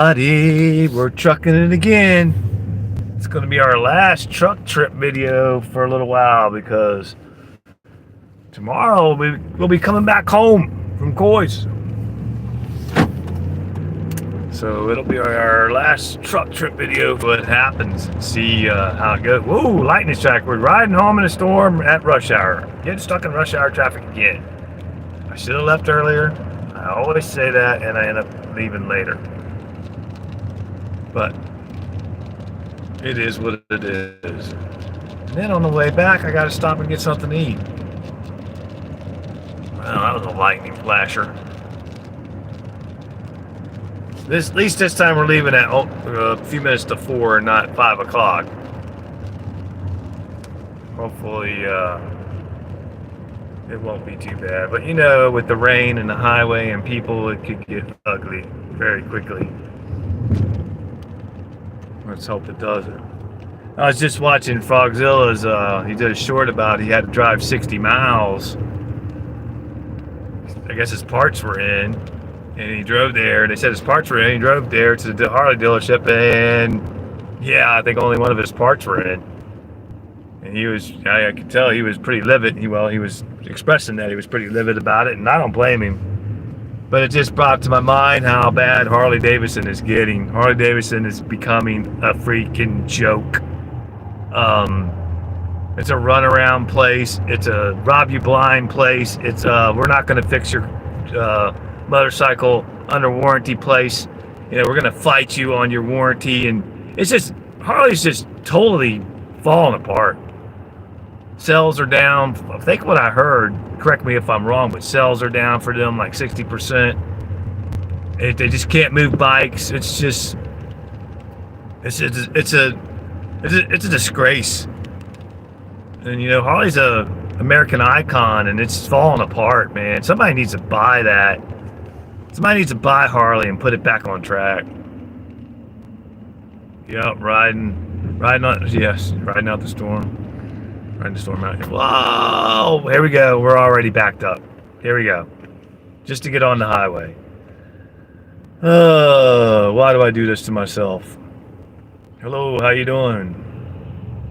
We're trucking it again. It's going to be our last truck trip video for a little while because tomorrow we'll be coming back home from Coys. So it'll be our last truck trip video. What happens and see how it goes. Whoa, lightning strike. We're riding home in a storm at rush hour. Getting stuck in rush hour traffic again. I should have left earlier. I always say that and I end up leaving later. But it is what it is. And then on the way back, I got to stop and get something to eat. Well, that was a lightning flasher. At least this time we're leaving at a few minutes to 4 and not 5 o'clock. Hopefully, it won't be too bad. But you know, with the rain and the highway and people, it could get ugly very quickly. Let's hope it doesn't. I was just watching Frogzilla's, he did a short about he had to drive 60 miles. I guess his parts were in, and he drove there. They said his parts were in. He drove there to the Harley dealership, and yeah, I think only one of his parts were in. And he was, I could tell he was pretty livid. He was expressing that he was pretty livid about it, and I don't blame him. But it just brought to my mind how bad Harley-Davidson is getting. Harley-Davidson is becoming a freaking joke. It's a runaround place. It's a rob you blind place. It's we're not going to fix your motorcycle under warranty place. You know, we're going to fight you on your warranty, and it's just Harley's just totally falling apart. Sales are down. I think what I heard, correct me if I'm wrong, but sales are down for them like 60%. They just can't move bikes. It's just, it's a disgrace. And you know, Harley's a American icon, and it's falling apart, man. Somebody needs to buy that. Somebody needs to buy Harley and put it back on track. Yep, riding out the storm. Riding the storm out here. Whoa! Here we go. We're already backed up. Here we go. Just to get on the highway. Why do I do this to myself? Hello, how you doing?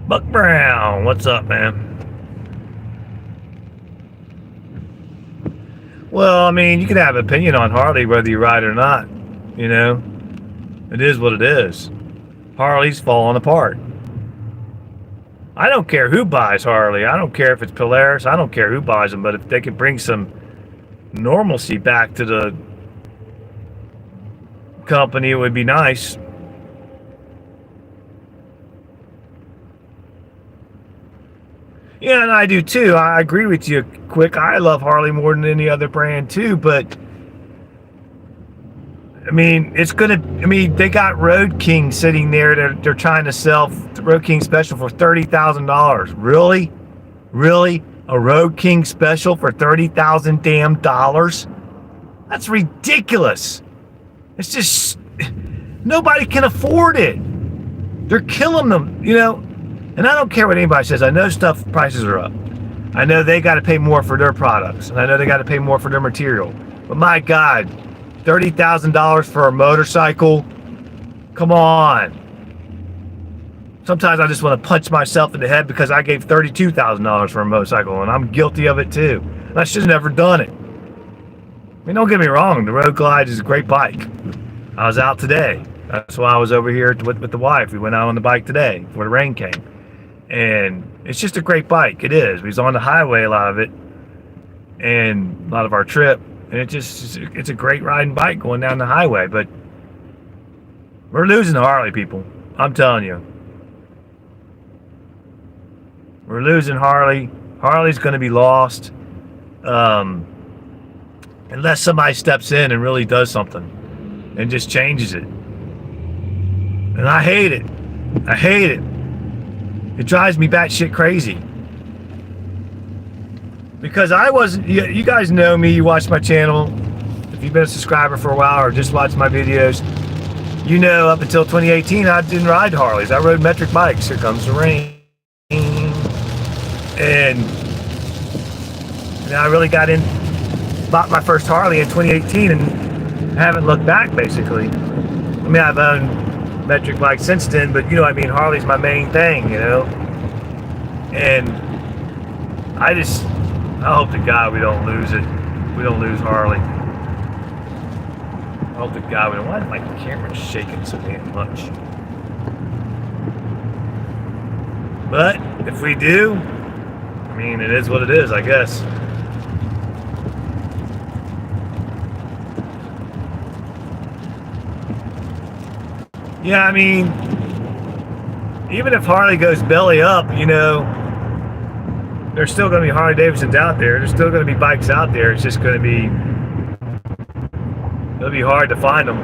Buck Brown, what's up, man? Well, I mean, you can have an opinion on Harley whether you ride or not. You know, it is what it is. Harley's falling apart. I don't care who buys Harley. I don't care if it's Polaris. I don't care who buys them. But if they could bring some normalcy back to the company, it would be nice. Yeah, and I do too. I agree with you, Quick. I love Harley more than any other brand too. But I mean, they got Road King sitting there. They're trying to sell the Road King Special for $30,000. Really? Really? A Road King Special for $30,000 damn dollars? That's ridiculous. It's just, nobody can afford it. They're killing them, you know. And I don't care what anybody says. I know stuff prices are up. I know they got to pay more for their products. And I know they got to pay more for their material. But my God, $30,000 for a motorcycle? Come on. Sometimes I just want to punch myself in the head because I gave $32,000 for a motorcycle, and I'm guilty of it too. And I should have never done it. I mean, don't get me wrong. The Road Glide is a great bike. I was out today. That's why I was over here with the wife. We went out on the bike today before the rain came. And it's just a great bike. It is. We was on the highway a lot of it, and a lot of our trip. And it's a great riding bike going down the highway. But we're losing Harley, people. I'm telling you. We're losing Harley. Harley's going to be lost unless somebody steps in and really does something and just changes it. And I hate it. I hate it. It drives me batshit crazy. Because I wasn't, you guys know me, you watch my channel. If you've been a subscriber for a while or just watch my videos, you know up until 2018 I didn't ride Harleys. I rode metric bikes. Here comes the rain. And I really bought my first Harley in 2018 and haven't looked back basically. mean, I've owned metric bikes since then, but I mean, Harley's my main thing, and I hope to God we don't lose it. We don't lose Harley. I hope to God we don't. Why is my camera shaking so damn much? But if we do, I mean, it is what it is, I guess. Yeah, I mean, even if Harley goes belly up, there's still going to be Harley-Davidsons out there. There's still going to be bikes out there. It's just going to be, it'll be hard to find them.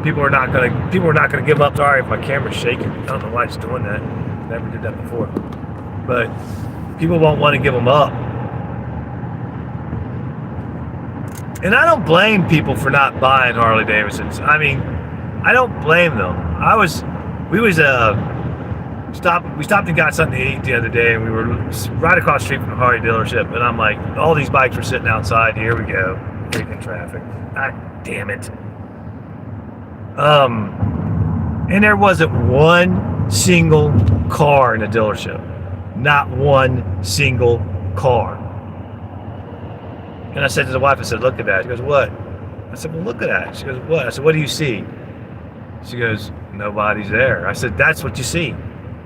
People are not going to give up. Sorry if my camera's shaking. I don't know why it's doing that. Never did that before. But people won't want to give them up. And I don't blame people for not buying Harley-Davidsons. I mean, I don't blame them. We stopped and got something to eat the other day, and we were right across the street from the Harley dealership, and I'm like, all these bikes were sitting outside. Here we go. Freaking traffic. God damn it. And there wasn't one single car in the dealership. Not one single car. And I said to the wife, I said, look at that. She goes, what? I said, well, look at that. She goes, what? I said, what do you see? She goes, nobody's there. I said, that's what you see.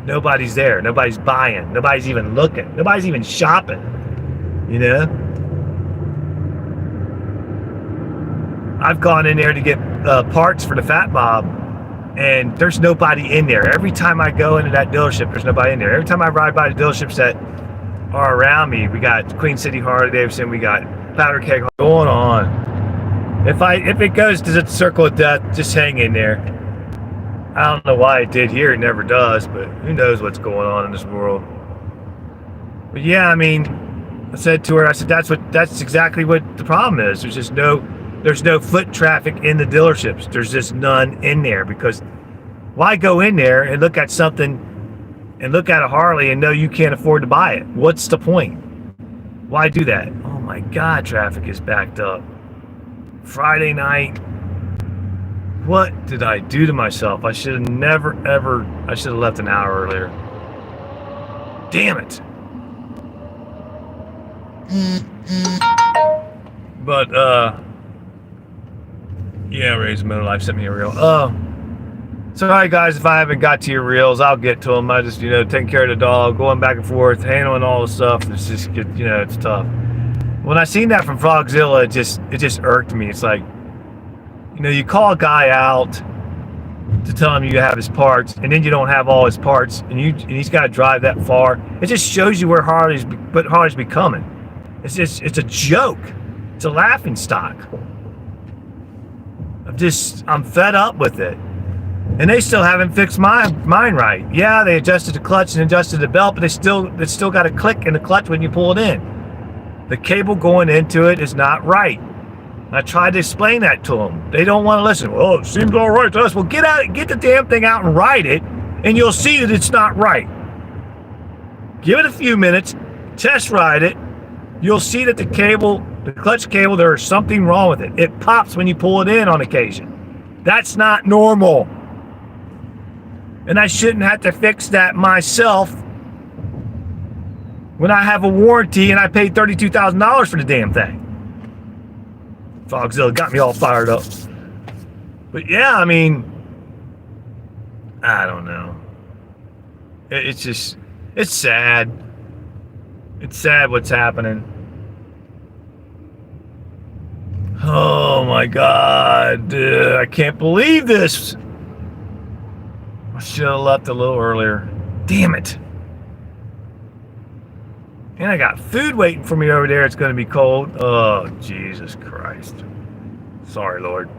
Nobody's there. Nobody's buying. Nobody's even looking. Nobody's even shopping. I've gone in there to get parts for the Fat Bob, and there's nobody in there. Every time I go into that dealership, there's nobody in there. Every time I ride by the dealerships that are around me, we got Queen City Harley-Davidson, we got Powder Keg going on. If it goes to the circle of death, just hang in there. I don't know why it did here. It never does, but who knows what's going on in this world. But yeah, I mean, I said to her, I said, that's exactly what the problem is. There's no foot traffic in the dealerships. There's just none in there, because why go in there and look at something and look at a Harley and know you can't afford to buy it? What's the point? Why do that? Oh my God, traffic is backed up. Friday night. What did I do to myself? I should have I should have left an hour earlier. Damn it. But, yeah, Ray's Middle Life sent me a reel. Sorry guys, if I haven't got to your reels, I'll get to them. I just, taking care of the dog, going back and forth, handling all the stuff. It's just, it's tough. When I seen that from Frogzilla, it just irked me. It's like, you call a guy out to tell him you have his parts, and then you don't have all his parts, and he's got to drive that far. It just shows you where Harley's becoming. It's a joke. It's a laughing stock. I'm fed up with it. And they still haven't fixed mine right. Yeah, they adjusted the clutch and adjusted the belt, but it's still got a click in the clutch when you pull it in. The cable going into it is not right. I tried to explain that to them. They don't want to listen. Well, it seems all right to us. Well, get the damn thing out and ride it, and you'll see that it's not right. Give it a few minutes, test ride it. You'll see that the clutch cable, there's something wrong with it. It pops when you pull it in on occasion. That's not normal. And I shouldn't have to fix that myself when I have a warranty and I paid $32,000 for the damn thing. Fogzilla got me all fired up. But yeah, I mean, I don't know. It's sad. It's sad what's happening. Oh my God, I can't believe this. I should have left a little earlier. Damn it. And I got food waiting for me over there. It's going to be cold. Oh, Jesus Christ. Sorry, Lord.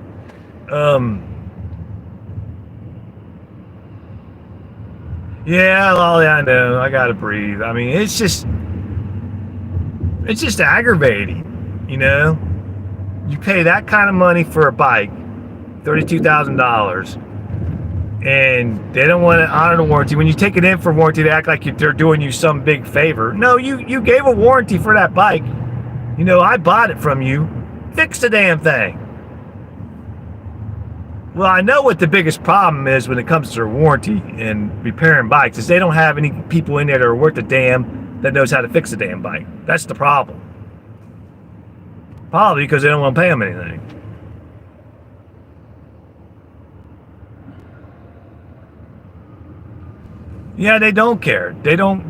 Yeah, Lolly, I know. I got to breathe. I mean, it's just aggravating, You pay that kind of money for a bike, $32,000, and they don't want to honor the warranty. When you take it in for warranty, they act like they're doing you some big favor. No, you gave a warranty for that bike. I bought it from you. Fix the damn thing. Well, I know what the biggest problem is when it comes to warranty and repairing bikes is they don't have any people in there that are worth a damn that knows how to fix a damn bike. That's the problem. Probably because they don't want to pay them anything. Yeah, they don't care. They don't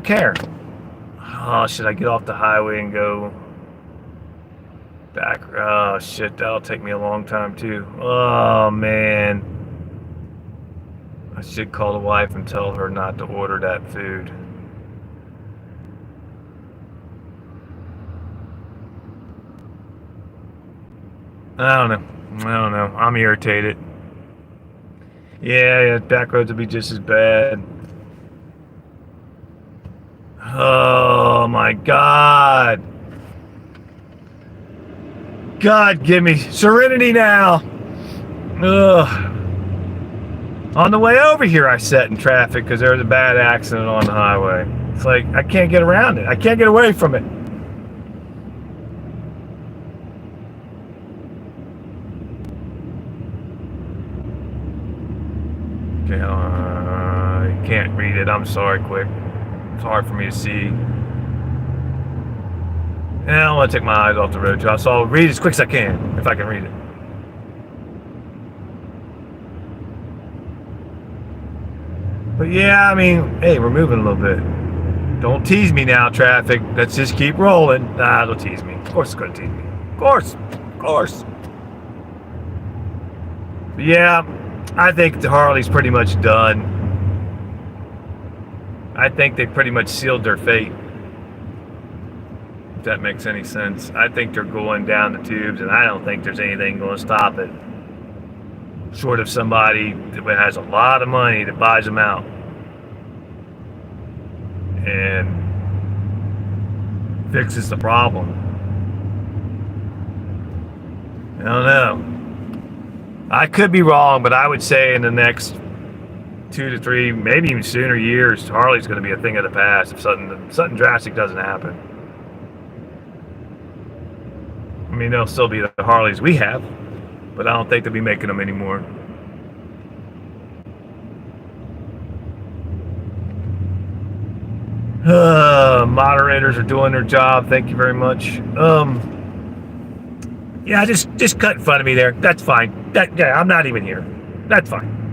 care. Oh, should I get off the highway and go back? Oh shit, that'll take me a long time too. Oh man. I should call the wife and tell her not to order that food. I don't know. I'm irritated. Yeah, back roads would be just as bad. Oh my God. God, give me serenity now. Ugh. On the way over here, I sat in traffic because there was a bad accident on the highway. It's like, I can't get around it. I can't get away from it. Okay, I can't read it. I'm sorry, quick. It's hard for me to see. Yeah, I want to take my eyes off the road, Josh. So I'll read as quick as I can, if I can read it. But yeah, I mean, hey, we're moving a little bit. Don't tease me now, traffic. Let's just keep rolling. Nah, don't tease me. Of course it's going to tease me. Of course. But yeah, I think the Harley's pretty much done. I think they pretty much sealed their fate. If that makes any sense. I think they're going down the tubes, and I don't think there's anything going to stop it. Short of somebody that has a lot of money that buys them out. And fixes the problem. I don't know. I could be wrong, but I would say in the next 2 to 3, maybe even sooner years, Harley's going to be a thing of the past if something drastic doesn't happen. I mean, they'll still be the Harleys we have, but I don't think they'll be making them anymore. Moderators are doing their job. Thank you very much. Yeah, just cut in front of me there. That's fine. I'm not even here. That's fine.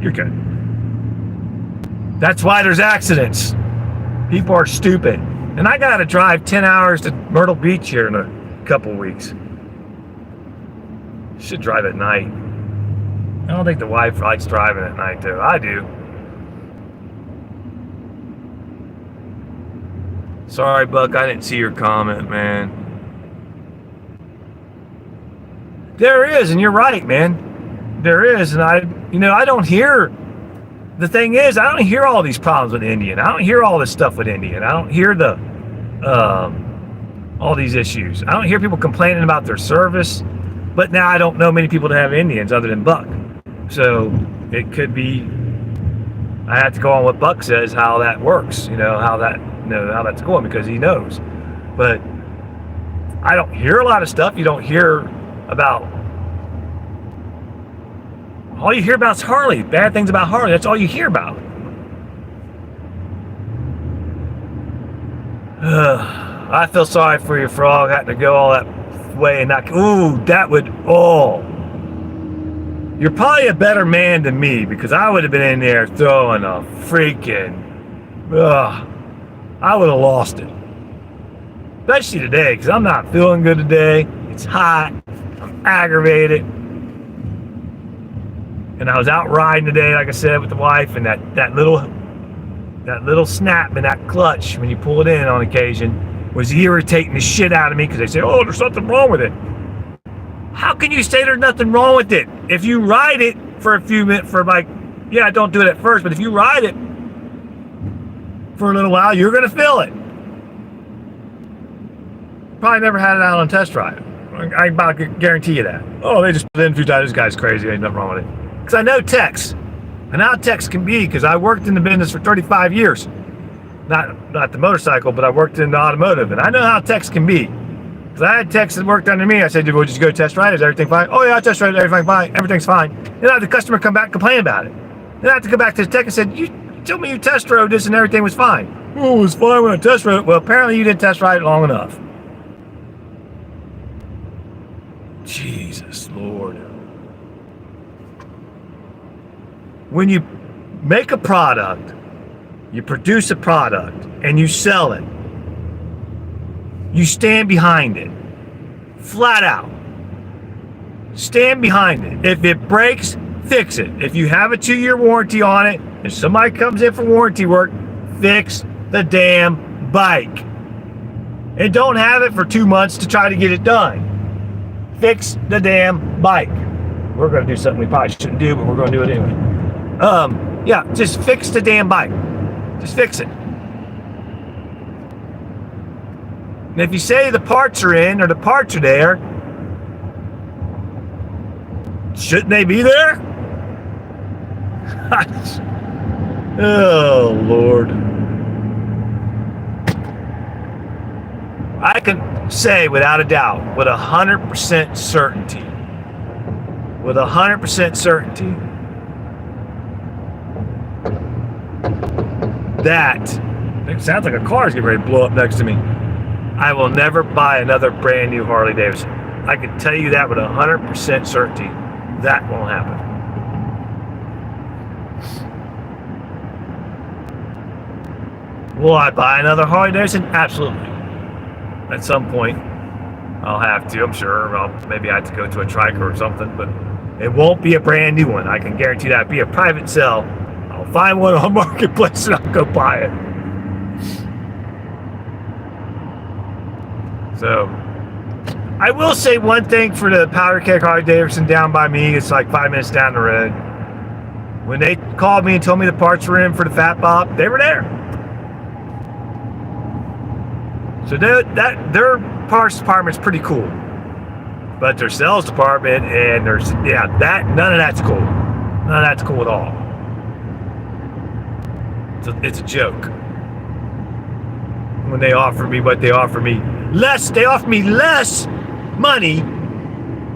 You're good. That's why there's accidents. People are stupid. And I gotta drive 10 hours to Myrtle Beach here in a couple weeks. Should drive at night. I don't think the wife likes driving at night though. I do. Sorry, Buck, I didn't see your comment, man. There is, and you're right, man. There is, and I don't hear. The thing is, I don't hear all these problems with Indian. I don't hear all this stuff with Indian. I don't hear all these issues. I don't hear people complaining about their service. But now I don't know many people that have Indians other than Buck. So it could be. I have to go on what Buck says, how that works. How that's going because he knows. But I don't hear a lot of stuff. You don't hear about. All you hear about is Harley. Bad things about Harley. That's all you hear about. I feel sorry for your frog having to go all that way and not. Ooh, that would. Oh. You're probably a better man than me because I would have been in there throwing a freaking. I would have lost it. Especially today because I'm not feeling good today. It's hot. I'm aggravated. And I was out riding today, like I said, with the wife, and that little snap in that clutch when you pull it in on occasion was irritating the shit out of me because they say, oh, there's something wrong with it. How can you say there's nothing wrong with it? If you ride it for a few minutes, don't do it at first, but if you ride it for a little while, you're going to feel it. Probably never had it out on test drive. I about guarantee you that. Oh, they just put it in a few times. This guy's crazy. Ain't nothing wrong with it. Because I know techs. I know how techs can be because I worked in the business for 35 years. Not the motorcycle, but I worked in the automotive. And I know how techs can be. I had techs that worked under me. I said, "Well, just go test ride. Is everything fine?" "Oh yeah, I test ride. Everything fine. Everything's fine." Then I had the customer come back and complain about it. Then I had to go back to the tech and said, "You told me you test rode this and everything was fine." "Oh, it was fine when I test rode it." Well, apparently you didn't test ride it long enough. Jesus Lord. When you make a product, you produce a product, and you sell it, you stand behind it. Flat out. Stand behind it. If it breaks, fix it. If you have a 2-year warranty on it, if somebody comes in for warranty work, fix the damn bike. And don't have it for 2 months to try to get it done. Fix the damn bike. We're going to do something we probably shouldn't do, but we're going to do it anyway. Yeah, just fix the damn bike. Just fix it. And if you say the parts are in or the parts are there, shouldn't they be there? Oh, Lord. I can say without a doubt, with 100% certainty, that, it sounds like a car's getting ready to blow up next to me. I will never buy another brand new Harley-Davidson. I can tell you that with 100% certainty. That won't happen. Will I buy another Harley-Davidson? Absolutely. At some point, I'll have to, I'm sure. Maybe I have to go to a Triker or something, but it won't be a brand new one. I can guarantee that. It'll be a private sale. I'll find one on Marketplace and I'll go buy it. So, I will say one thing for the powder keg Harley-Davidson down by me. It's like 5 minutes down the road. When they called me and told me the parts were in for the Fat Bob, they were there. So their parts department's pretty cool. But their sales department and there's, none of that's cool. None of that's cool at all. It's a joke. When they offer me what they offer me, they offer me less money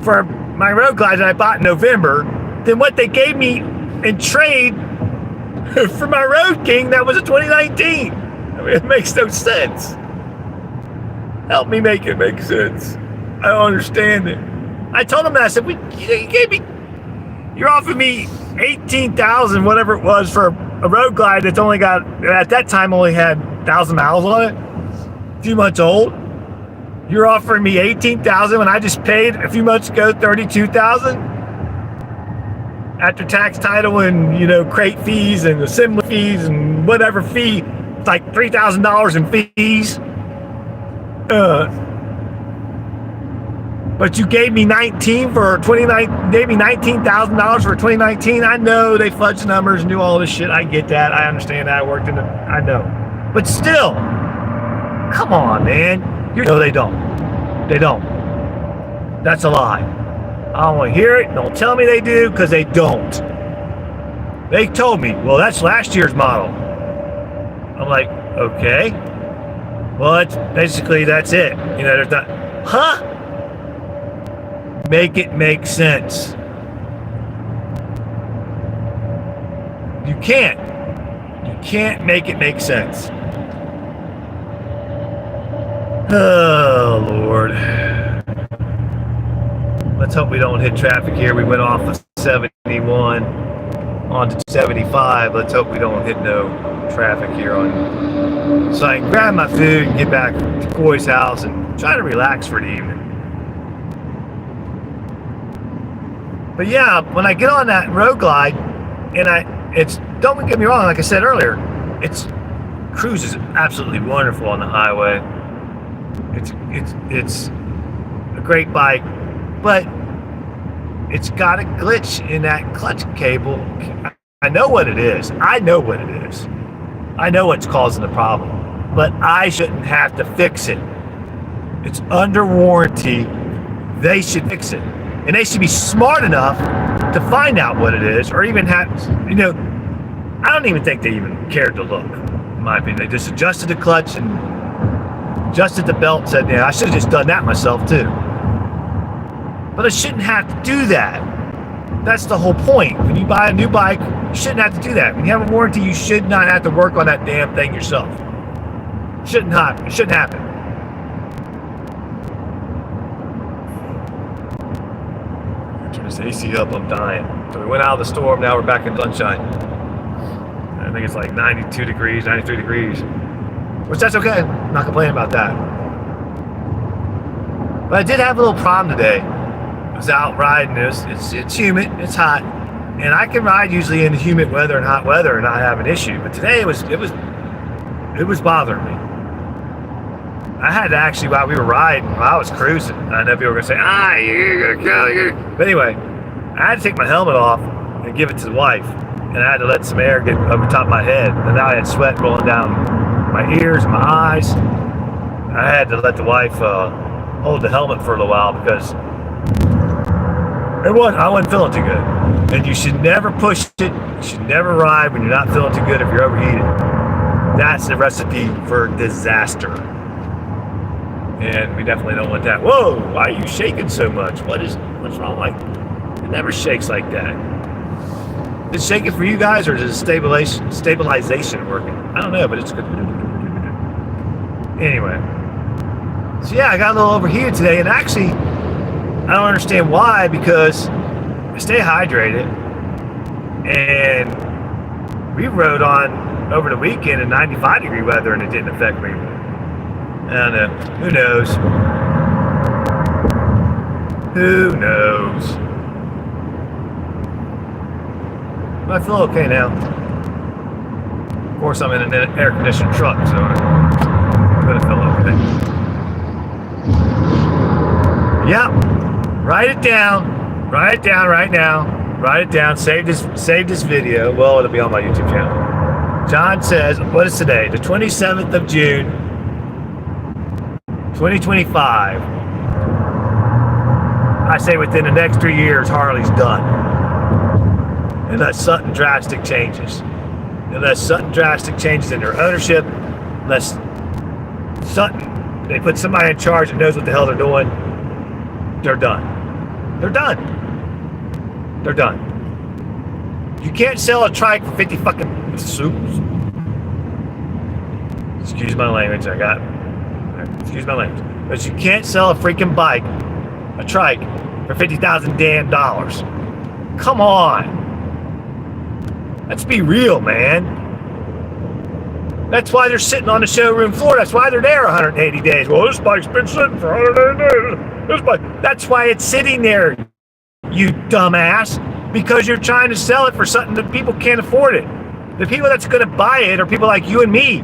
for my road glides that I bought in November than what they gave me in trade for my Road King that was a 2019. I mean, it makes no sense. Help me make it make sense. I don't understand it. I told them that. I said, you're offering me $18,000, whatever it was, for a road glide that's only got, at that time, only had 1,000 miles on it. A few months old. You're offering me $18,000 when I just paid a few months ago $32,000 after tax, title, and crate fees and assembly fees and whatever fee. It's like $3,000 in fees. But you gave me $19,000 for 2019. Gave me $19,000 for 2019. I know they fudged numbers and do all this shit. I get that. I understand that. I worked in it. I know. But still, come on, man. No, they don't. They don't. That's a lie. I don't want to hear it. Don't tell me they do, because they don't. They told me, well, that's last year's model. I'm like, okay. Well, that's it. There's not, make it make sense. You can't make it make sense. Oh, Lord. Let's hope we don't hit traffic here. We went off of 71 onto 75. Let's hope we don't hit no traffic here so I can grab my food and get back to Coy's house and try to relax for the evening. But yeah, when I get on that road glide, and don't get me wrong, like I said earlier, cruise is absolutely wonderful on the highway. It's a great bike, but it's got a glitch in that clutch cable. I know what it is. I know what's causing the problem, but I shouldn't have to fix it. It's under warranty. They should fix it. And they should be smart enough to find out what it is, or even have, I don't even think they even cared to look, in my opinion. They just adjusted the clutch and Adjusted the belt, said, yeah, I should have just done that myself too. But I shouldn't have to do that. That's the whole point. When you buy a new bike, you shouldn't have to do that. When you have a warranty, you should not have to work on that damn thing yourself. It shouldn't happen. Turn this AC up, I'm dying. So we went out of the storm, now we're back in sunshine. I think it's like 92 degrees, 93 degrees. Which that's okay. I'm not complaining about that. But I did have a little problem today. I was out riding. It's humid, it's hot, and I can ride usually in humid weather and hot weather and not have an issue. But today it was bothering me. I had to actually, while we were riding, while I was cruising, I know people were gonna say, you're gonna kill you. But anyway, I had to take my helmet off and give it to the wife, and I had to let some air get over top of my head, and now I had sweat rolling down my ears and my eyes. I had to let the wife hold the helmet for a little while because I wasn't feeling too good. And you should never push it. You should never ride when you're not feeling too good if you're overheated. That's the recipe for disaster. And we definitely don't want that. Whoa, why are you shaking so much? What's wrong? Like, it never shakes like that. Is it shaking for you guys, or is it stabilization working? I don't know, but it's good. Anyway, so yeah, I got a little overheated today, and actually, I don't understand why, because I stay hydrated, and we rode on over the weekend in 95-degree weather, and it didn't affect me. I don't know. Who knows? Who knows? But I feel okay now. Of course, I'm in an air-conditioned truck, so I'm gonna feel okay. Yep. Write it down. Write it down right now. Write it down. Save this video. Well, it'll be on my YouTube channel. John says, what is today? The 27th of June, 2025. I say within the next 3 years, Harley's done. Unless something drastic changes. Unless something drastic changes in their ownership. Unless they put somebody in charge that knows what the hell they're doing. They're done. They're done. They're done. You can't sell a trike for 50 fucking soups. Excuse my language, excuse my language. But you can't sell a freaking bike, a trike, for $50,000 damn dollars. Come on. Let's be real, man. That's why they're sitting on the showroom floor. That's why they're there 180 days. Well, this bike's been sitting for 180 days. That's why it's sitting there, you dumbass. Because you're trying to sell it for something that people can't afford it. The people that's going to buy it are people like you and me.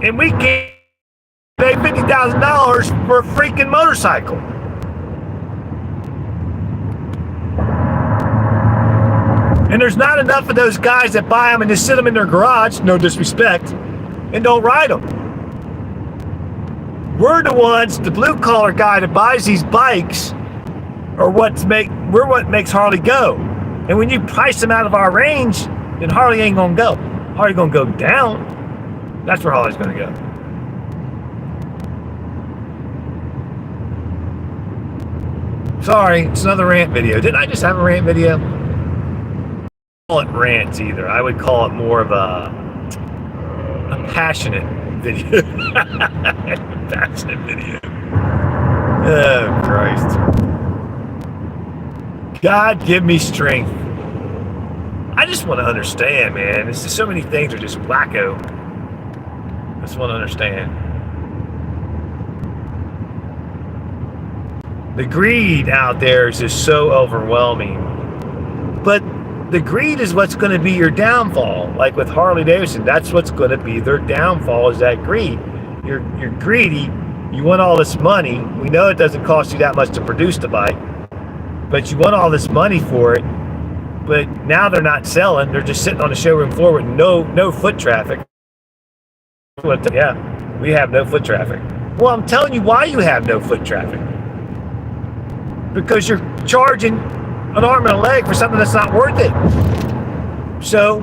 And we can't pay $50,000 for a freaking motorcycle. And there's not enough of those guys that buy them and just sit them in their garage, no disrespect, and don't ride them. We're the ones, the blue collar guy that buys these bikes, we're what makes Harley go. And when you price them out of our range, then Harley ain't gonna go. Harley gonna go down. That's where Harley's gonna go. Sorry, it's another rant video. Didn't I just have a rant video? I don't call it rants either. I would call it more of a passionate video. Passionate video. Oh, Christ. God, give me strength. I just want to understand, man. It's just so many things are just wacko. I just want to understand. The greed out there is just so overwhelming. But the greed is what's going to be your downfall. Like with Harley-Davidson, that's what's going to be their downfall, is that greed. You're greedy. You want all this money. We know it doesn't cost you that much to produce the bike. But you want all this money for it, but now they're not selling. They're just sitting on the showroom floor with no foot traffic. Yeah, we have no foot traffic. Well, I'm telling you why you have no foot traffic. Because you're charging an arm and a leg for something that's not worth it. So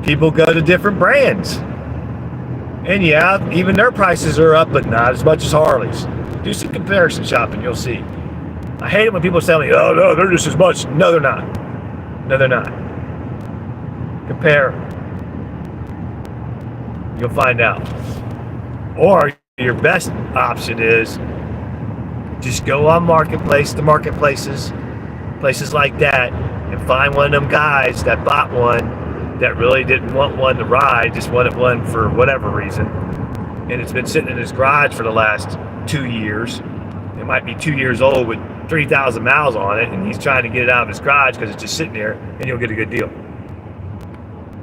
people go to different brands. And yeah, even their prices are up, but not as much as Harley's. Do some comparison shopping, you'll see. I hate it when people tell me, oh no, they're just as much. No, they're not. No, they're not. Compare. You'll find out. Or your best option is just go on marketplace, the marketplaces, places like that, and find one of them guys that bought one that really didn't want one to ride, just wanted one for whatever reason. And it's been sitting in his garage for the last 2 years. It might be 2 years old with 3,000 miles on it, and he's trying to get it out of his garage because it's just sitting there, and you'll get a good deal.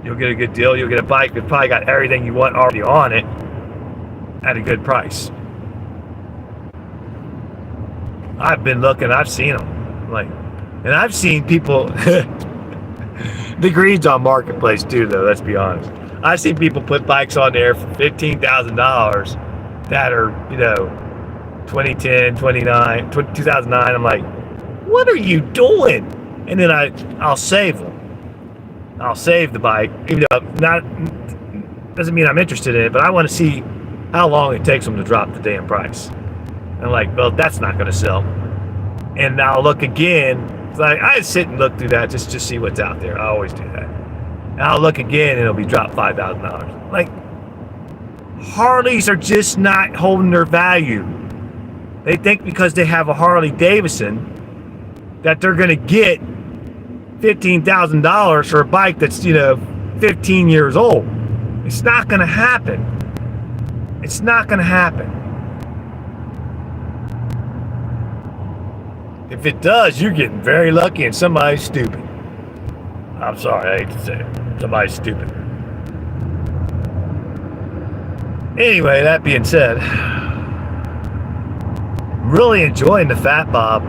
You'll get a good deal. You'll get a bike that probably got everything you want already on it at a good price. I've been looking. I've seen them. And I've seen people. The greed's on marketplace too, though. Let's be honest. I've seen people put bikes on there for $15,000 that are, 2010, 2009. I'm like, what are you doing? And then I'll save them. I'll save the bike, even though doesn't mean I'm interested in it, but I want to see how long it takes them to drop the damn price. And I'm like, well, that's not going to sell. And I'll look again. It's like I sit and look through that just to see what's out there. I always do that. And I'll look again, and it'll be dropped $5,000. Like, Harleys are just not holding their value. They think because they have a Harley-Davidson that they're going to get $15,000 for a bike that's 15 years old. It's not going to happen. It's not going to happen. If it does, you're getting very lucky and somebody's stupid. I'm sorry, I hate to say it. Somebody's stupid. Anyway, that being said, I'm really enjoying the Fat Bob.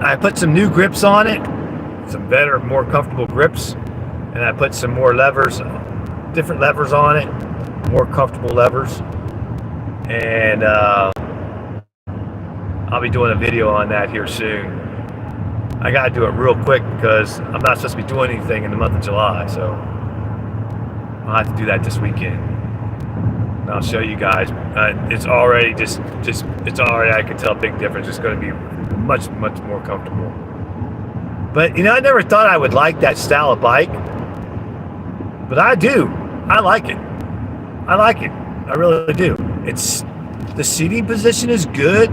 I put some new grips on it, some better, more comfortable grips, and I put some more levers, different levers on it, more comfortable levers, and I'll be doing a video on that here soon. I gotta do it real quick because I'm not supposed to be doing anything in the month of July, so I'll have to do that this weekend. And I'll show you guys. It's already it's already, I can tell a big difference. It's going to be much, much more comfortable. But I never thought I would like that style of bike, but I do. I like it. I like it. I really do. The seating position is good.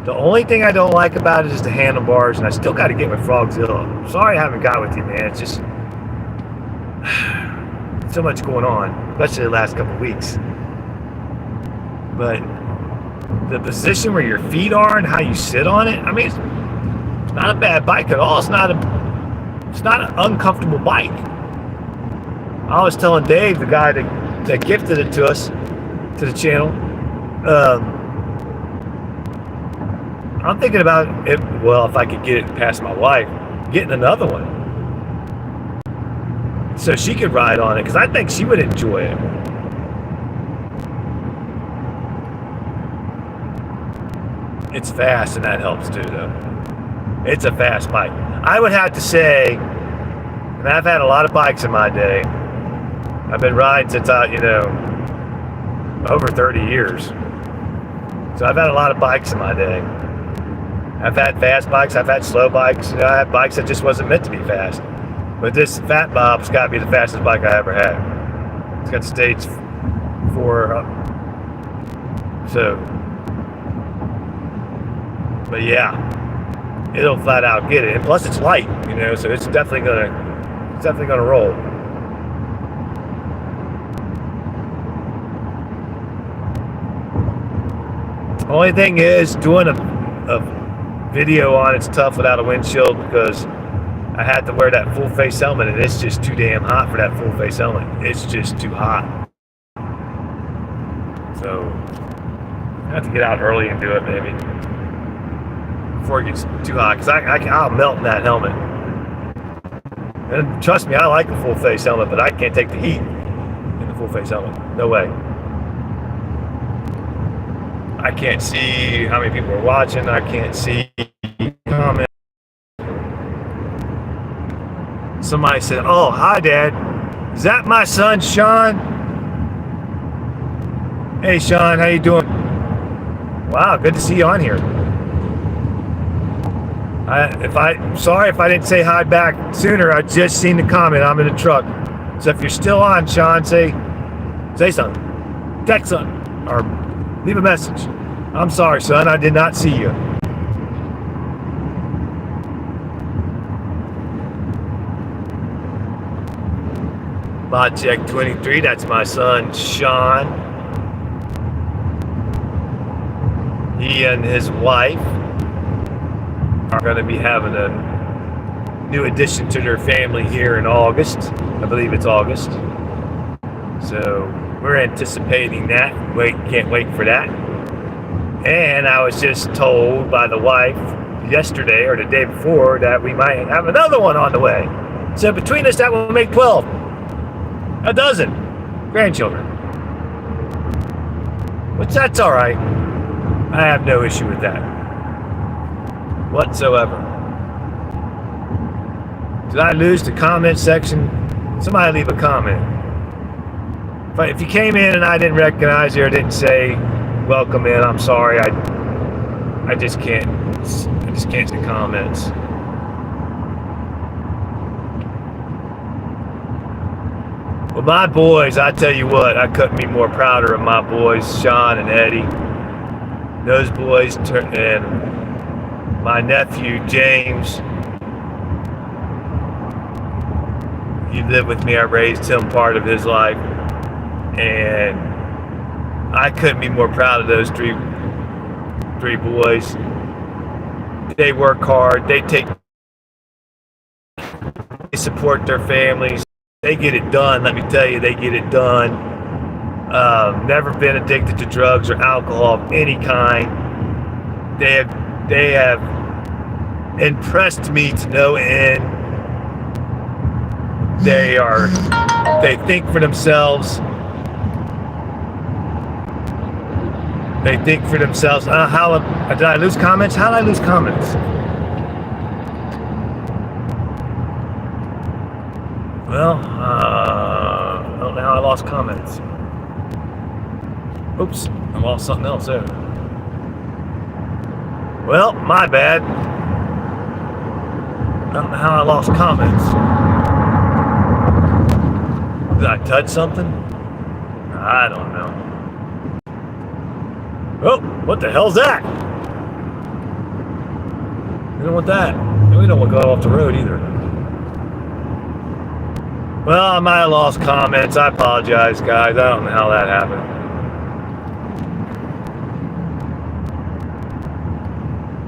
The only thing I don't like about it is the handlebars, and I still got to get with Frogzilla. Sorry I haven't got with you, man. It's just so much going on, especially the last couple of weeks. But the position where your feet are and how you sit on it, I mean, it's not a bad bike at all. It's not an uncomfortable bike. I was telling Dave, the guy that gifted it to us, to the channel, I'm thinking about it. Well, if I could get it past my wife, getting another one so she could ride on it, because I think she would enjoy it. It's fast, and that helps too, though. It's a fast bike. I would have to say, and I've had a lot of bikes in my day. I've been riding since over 30 years. So I've had a lot of bikes in my day. I've had fast bikes, I've had slow bikes. I had bikes that just wasn't meant to be fast. But this Fat Bob's got to be the fastest bike I ever had. It's got stage 4. But yeah, it'll flat out get it. And plus it's light, so it's definitely gonna roll. Only thing is, doing a video on it's tough without a windshield because I had to wear that full face helmet, and it's just too damn hot for that full face helmet. It's just too hot. So I have to get out early and do it maybe before it gets too hot, because I'll melt in that helmet. And trust me, I like the full face helmet, but I can't take the heat in the full face helmet. No way. I can't see how many people are watching. I can't see comments. Somebody said, "Oh, hi, Dad." Is that my son, Sean? Hey, Sean, how you doing? Wow, good to see you on here. Sorry if I didn't say hi back sooner. I just seen the comment. I'm in the truck. So if you're still on, Sean, say something. Text something. Or leave a message. I'm sorry, son. I did not see you. Bot check 23. That's my son, Sean. He and his wife are going to be having a new addition to their family here in August. I believe it's August. So we're anticipating that. Can't wait for that. And I was just told by the wife yesterday or the day before that we might have another one on the way. So between us, that will make 12. A dozen grandchildren. Which that's all right. I have no issue with that whatsoever. Did I lose the comment section? Somebody leave a comment. If you came in and I didn't recognize you or didn't say welcome in, I'm sorry. I just can't see comments. Well, my boys, I tell you what, I couldn't be more prouder of my boys, Sean and Eddie. Those boys and my nephew, James. He lived with me. I raised him part of his life. And I couldn't be more proud of those three boys. They work hard. They support their families. They get it done. Let me tell you, they get it done. Never been addicted to drugs or alcohol of any kind. They have impressed me to no end. They think for themselves. They think for themselves. Did I lose comments? How did I lose comments? Well, I don't know how I lost comments. Oops, I lost something else there. Well, my bad. I don't know how I lost comments. Did I touch something? I don't know. Oh, what the hell's that? We don't want that. We don't want to go off the road either. Well, I might have lost comments. I apologize, guys. I don't know how that happened.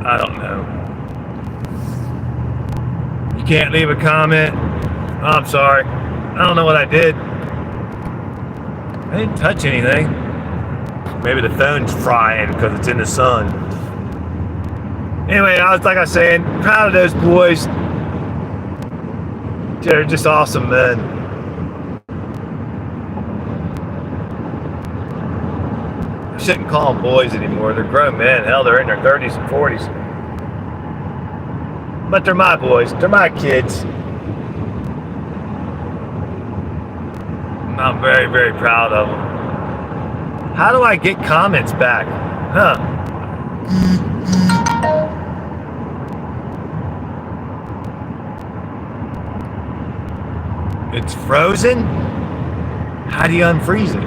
I don't know. You can't leave a comment. Oh, I'm sorry. I don't know what I did. I didn't touch anything. Maybe the phone's frying because it's in the sun. Anyway, like I was saying, proud of those boys. They're just awesome men. I shouldn't call them boys anymore. They're grown men. Hell, they're in their 30s and 40s. But they're my boys. They're my kids. I'm very, very proud of them. How do I get comments back? Huh. It's frozen? How do you unfreeze it?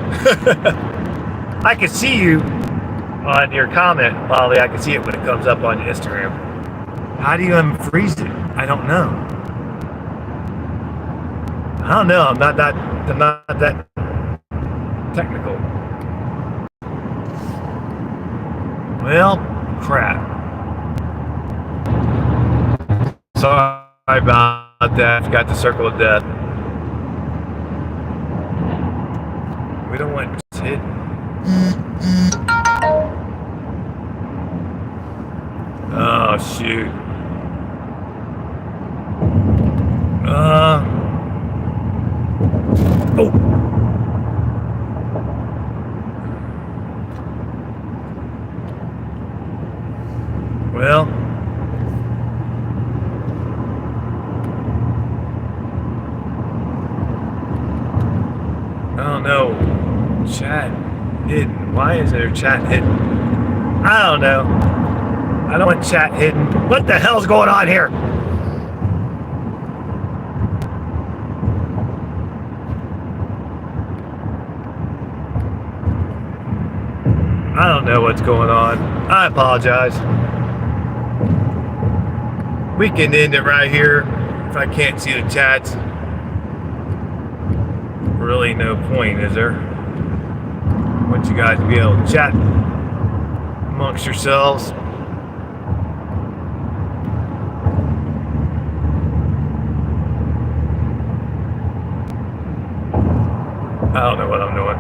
I can see you on your comment, Molly. I can see it when it comes up on Instagram. How do you unfreeze it? I don't know. I don't know. I'm not that technical. Well, crap. Sorry about that. Got the circle of death. We don't want to hit. Oh, shoot. Oh. Well. know. Chat hidden. Why is there chat hidden? I don't know. I don't want chat hidden. What the hell's going on here? I don't know what's going on. I apologize. We can end it right here. If I can't see the chats, really no point, is there? I want you guys to be able to chat amongst yourselves. I don't know what I'm doing.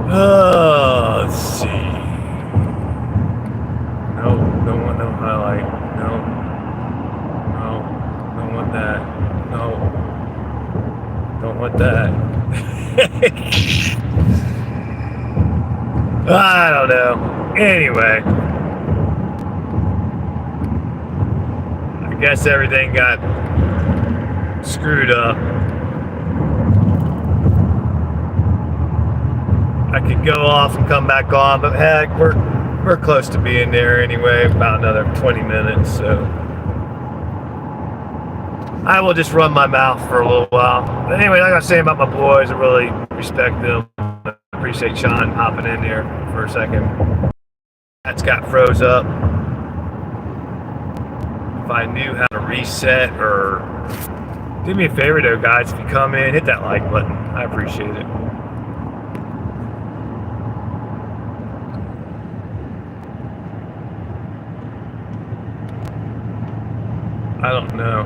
Let's see. No, don't want no highlight. No. No, don't want that. No. Don't want that. I don't know. Anyway. I guess everything got screwed up. I could go off and come back on, but heck, we're close to being there anyway, about another 20 minutes, so I will just run my mouth for a little while. But anyway, like I was saying about my boys, I really respect them. I appreciate Sean hopping in there for a second. That's got froze up. If I knew how to reset, or do me a favor though, guys, if you come in, hit that like button. I appreciate it. I don't know.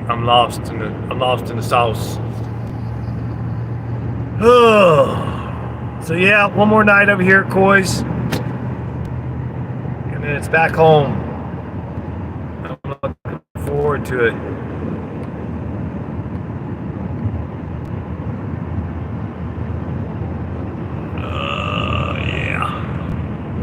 I'm lost in the sauce. Oh, so yeah, one more night over here at Coy's, and then it's back home. I'm looking forward to it.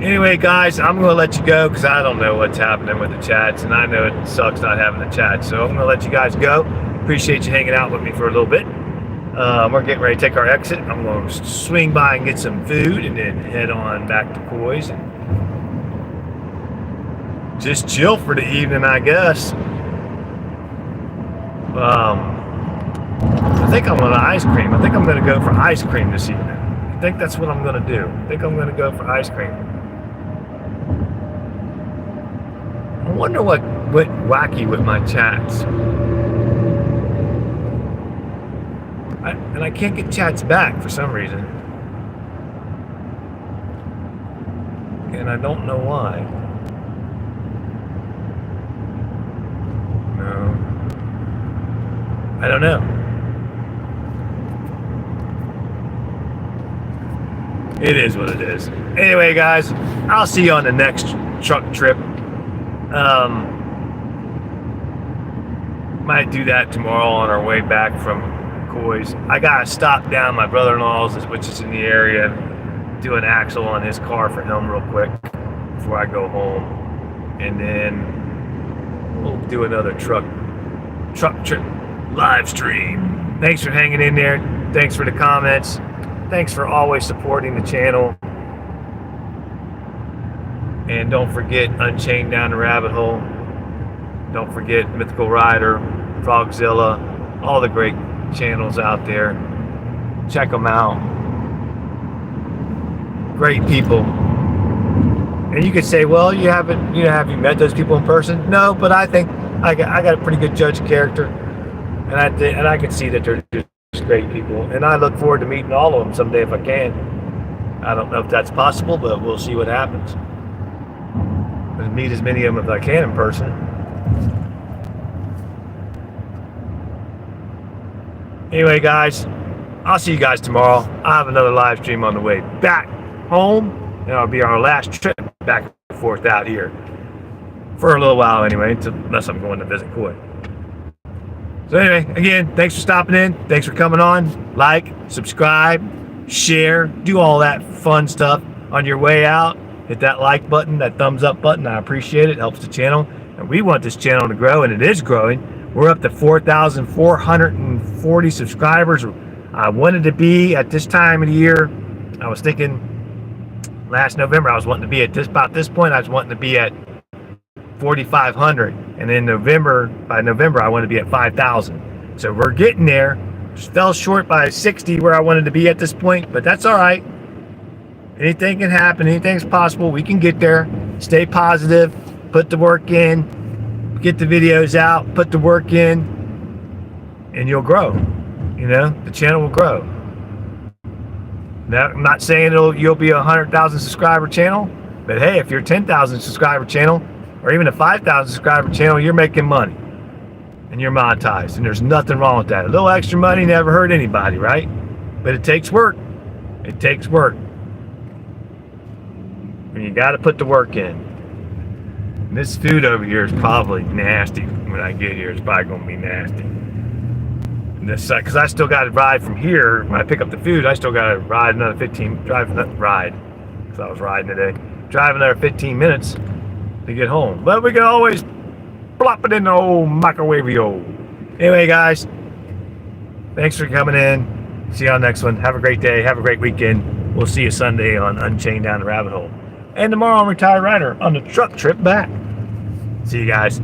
Anyway, guys, I'm going to let you go because I don't know what's happening with the chats, and I know it sucks not having the chat. So I'm going to let you guys go. Appreciate you hanging out with me for a little bit. We're getting ready to take our exit. I'm going to swing by and get some food and then head on back to Coy's and just chill for the evening, I guess. I think I'm on ice cream. I think I'm going to go for ice cream this evening. I think that's what I'm going to do. I think I'm going to go for ice cream. I wonder what went wacky with my chats. And I can't get chats back for some reason. And I don't know why. No. I don't know. It is what it is. Anyway, guys, I'll see you on the next truck trip. Might do that tomorrow on our way back from Coy's. I gotta stop down my brother-in-law's, which is in the area, do an axle on his car for him real quick before I go home, and then we'll do another truck trip live stream. Thanks for hanging in there. Thanks for the comments. Thanks for always supporting the channel. And don't forget Unchained Down the Rabbit Hole. Don't forget Mythical Rider, Frogzilla, all the great channels out there. Check them out. Great people. And you could say, well, have you met those people in person? No, but I think I got a pretty good judge of character, and I can see that they're just great people, and I look forward to meeting all of them someday if I can. I don't know if that's possible, but we'll see what happens. I'll meet as many of them as I can in person. Anyway, guys, I'll see you guys tomorrow. I'll have another live stream on the way back home, and it'll be our last trip back and forth out here for a little while anyway, unless I'm going to visit Coy. So anyway, again, thanks for stopping in. Thanks for coming on. Like, subscribe, share, do all that fun stuff on your way out. Hit that like button, that thumbs up button. I appreciate it. It helps the channel. And we want this channel to grow, and it is growing. We're up to 4,440 subscribers. I wanted to be at this time of the year. I was thinking last November, I was wanting to be at about this point, I was wanting to be at 4,500. And in by November, I want to be at 5,000. So we're getting there. Just fell short by 60 where I wanted to be at this point, but that's all right. Anything can happen. Anything's possible. We can get there. Stay positive. Put the work in. Get the videos out. Put the work in. And you'll grow. You know, the channel will grow. Now, I'm not saying you'll be a 100,000 subscriber channel, but hey, if you're a 10,000 subscriber channel or even a 5,000 subscriber channel, you're making money and you're monetized, and there's nothing wrong with that. A little extra money never hurt anybody, right? But it takes work. It takes work. And you got to put the work in. And this food over here is probably nasty. When I get here, it's probably going to be nasty. Because I still got to ride from here. When I pick up the food, I still got to ride another 15, because I was riding today. Drive another 15 minutes to get home. But we can always plop it in the old microwave-o. Anyway, guys, thanks for coming in. See you on the next one. Have a great day. Have a great weekend. We'll see you Sunday on Unchained Down the Rabbit Hole. And tomorrow on Retired Rider on the truck trip back. See you guys.